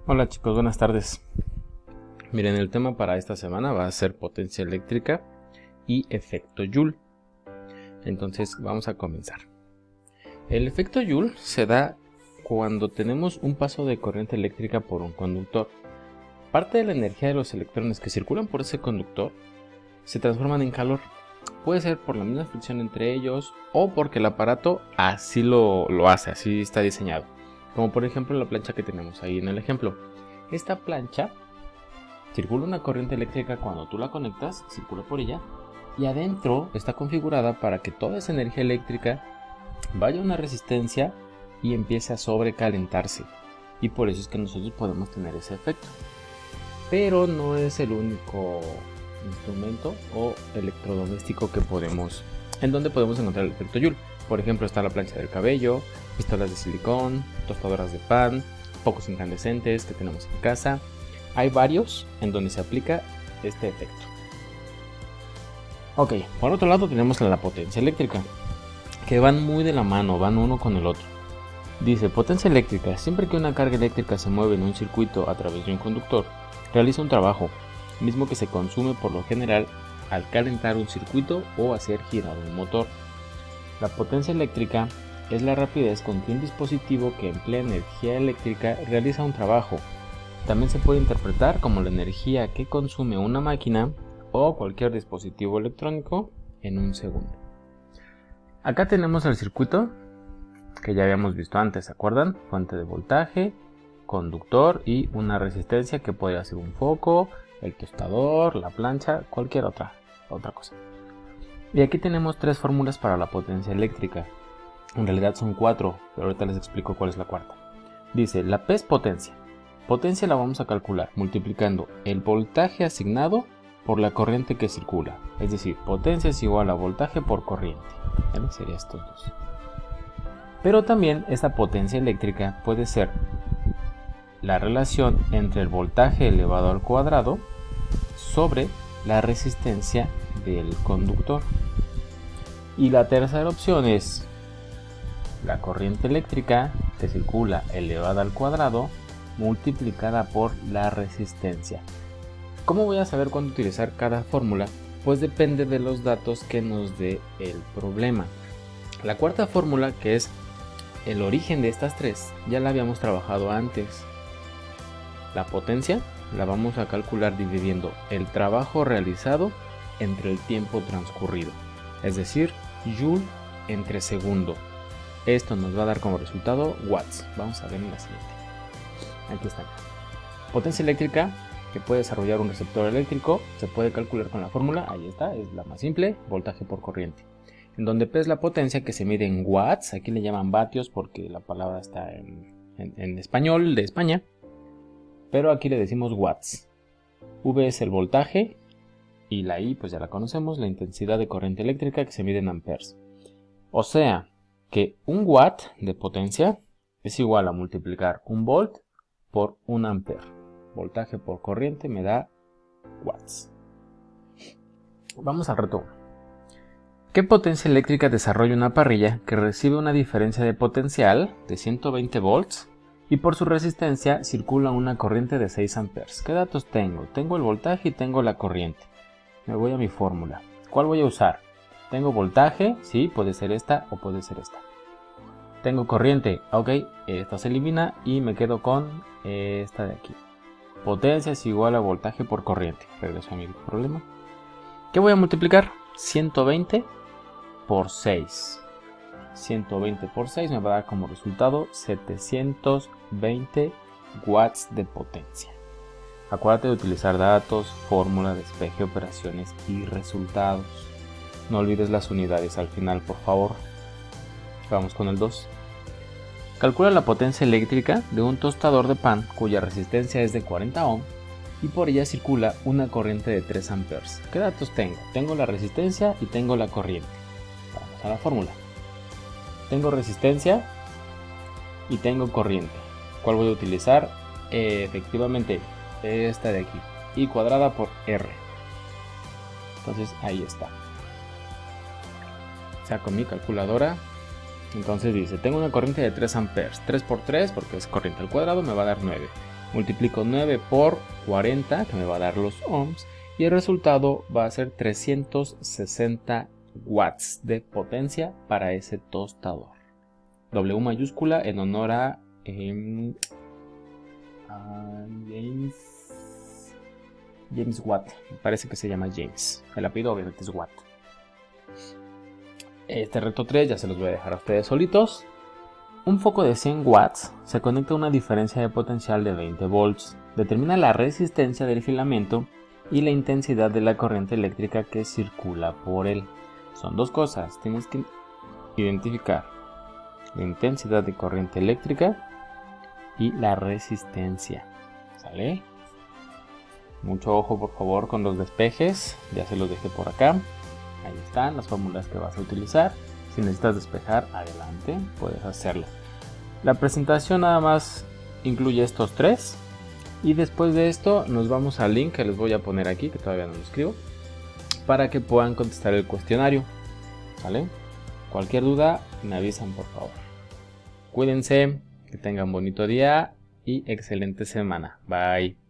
Hola chicos, buenas tardes. Miren, el tema para esta semana va a ser potencia eléctrica y efecto Joule. Entonces vamos a comenzar. El efecto Joule se da cuando tenemos un paso de corriente eléctrica por un conductor. Parte de la energía de los electrones que circulan por ese conductor se transforman en calor. Puede ser por la misma fricción entre ellos o porque el aparato así lo hace, así está diseñado. Como por ejemplo la plancha que tenemos ahí en el ejemplo. Esta plancha circula una corriente eléctrica cuando tú la conectas, circula por ella, y adentro está configurada para que toda esa energía eléctrica vaya a una resistencia y empiece a sobrecalentarse. Y por eso es que nosotros podemos tener ese efecto. Pero no es el único instrumento o electrodoméstico en donde podemos encontrar el efecto Joule. Por ejemplo, está la plancha del cabello, pistolas de silicón, tostadoras de pan, focos incandescentes que tenemos en casa. Hay varios en donde se aplica este efecto. Ok, por otro lado tenemos la potencia eléctrica, que van muy de la mano, van uno con el otro. Dice, potencia eléctrica: siempre que una carga eléctrica se mueve en un circuito a través de un conductor, realiza un trabajo, mismo que se consume por lo general al calentar un circuito o hacer girar un motor. La potencia eléctrica es la rapidez con que un dispositivo que emplea energía eléctrica realiza un trabajo. También se puede interpretar como la energía que consume una máquina o cualquier dispositivo electrónico en un segundo. Acá tenemos el circuito que ya habíamos visto antes, ¿se acuerdan? Fuente de voltaje, conductor y una resistencia que podría ser un foco, el tostador, la plancha, cualquier otra cosa. Y aquí tenemos tres fórmulas para la potencia eléctrica. En realidad son 4, pero ahorita les explico cuál es la cuarta. Dice, la P es potencia. Potencia la vamos a calcular multiplicando el voltaje asignado por la corriente que circula. Es decir, potencia es igual a voltaje por corriente. ¿Vale? Sería estos dos. Pero también esta potencia eléctrica puede ser la relación entre el voltaje elevado al cuadrado sobre la resistencia del conductor. Y la tercera opción es la corriente eléctrica que circula elevada al cuadrado multiplicada por la resistencia. ¿Cómo voy a saber cuándo utilizar cada fórmula? Pues depende de los datos que nos dé el problema. La cuarta fórmula, que es el origen de estas tres, ya la habíamos trabajado antes. La potencia la vamos a calcular dividiendo el trabajo realizado entre el tiempo transcurrido, es decir, Joule entre segundo. Esto nos va a dar como resultado watts. Vamos a ver en la siguiente. Aquí está. Potencia eléctrica que puede desarrollar un receptor eléctrico se puede calcular con la fórmula. Ahí está, es la más simple, voltaje por corriente. En donde P es la potencia que se mide en watts. Aquí le llaman vatios porque la palabra está en español de España. Pero aquí le decimos watts. V es el voltaje. Y la I pues ya la conocemos, la intensidad de corriente eléctrica que se mide en amperes. O sea que un watt de potencia es igual a multiplicar un volt por un ampere. Voltaje por corriente me da watts. Vamos al reto 1. ¿Qué potencia eléctrica desarrolla una parrilla que recibe una diferencia de potencial de 120 volts y por su resistencia circula una corriente de 6 amperes? ¿Qué datos tengo? Tengo el voltaje y tengo la corriente. Me voy a mi fórmula. ¿Cuál voy a usar? Tengo voltaje, sí, puede ser esta o puede ser esta. Tengo corriente, ok, esta se elimina y me quedo con esta de aquí. Potencia es igual a voltaje por corriente. Regreso a mi problema. ¿Qué voy a multiplicar? 120 por 6. 120 por 6 me va a dar como resultado 720 watts de potencia. Acuérdate de utilizar datos, fórmula, despeje, operaciones y resultados. No olvides las unidades al final, por favor. Vamos con el 2. Calcula la potencia eléctrica de un tostador de pan cuya resistencia es de 40 ohm y por ella circula una corriente de 3 amperes. ¿Qué datos tengo? Tengo la resistencia y tengo la corriente. Vamos a la fórmula. Tengo resistencia y tengo corriente. ¿Cuál voy a utilizar? Efectivamente, esta de aquí, I cuadrada por R. Entonces ahí está. Saco mi calculadora. Entonces dice, tengo una corriente de 3 amperes. 3 por 3, porque es corriente al cuadrado, me va a dar 9. Multiplico 9 por 40, que me va a dar los ohms, y el resultado va a ser 360 watts de potencia para ese tostador. W mayúscula en honor a James Watt. Me parece que se llama James. El apellido obviamente es Watt. Este reto 3 ya se los voy a dejar a ustedes solitos. Un foco de 100 watts se conecta a una diferencia de potencial de 20 volts. Determina la resistencia del filamento y la intensidad de la corriente eléctrica que circula por él. Son dos cosas. Tienes que identificar la intensidad de corriente eléctrica y la resistencia. ¿Sale? Mucho ojo por favor con los despejes. Ya se los dejé por acá. Ahí están las fórmulas que vas a utilizar. Si necesitas despejar, adelante, puedes hacerlo. La presentación nada más incluye estos tres. Y después de esto nos vamos al link que les voy a poner aquí, que todavía no lo escribo, para que puedan contestar el cuestionario. ¿Vale? Cualquier duda, me avisan por favor. Cuídense, que tengan bonito día y excelente semana. Bye.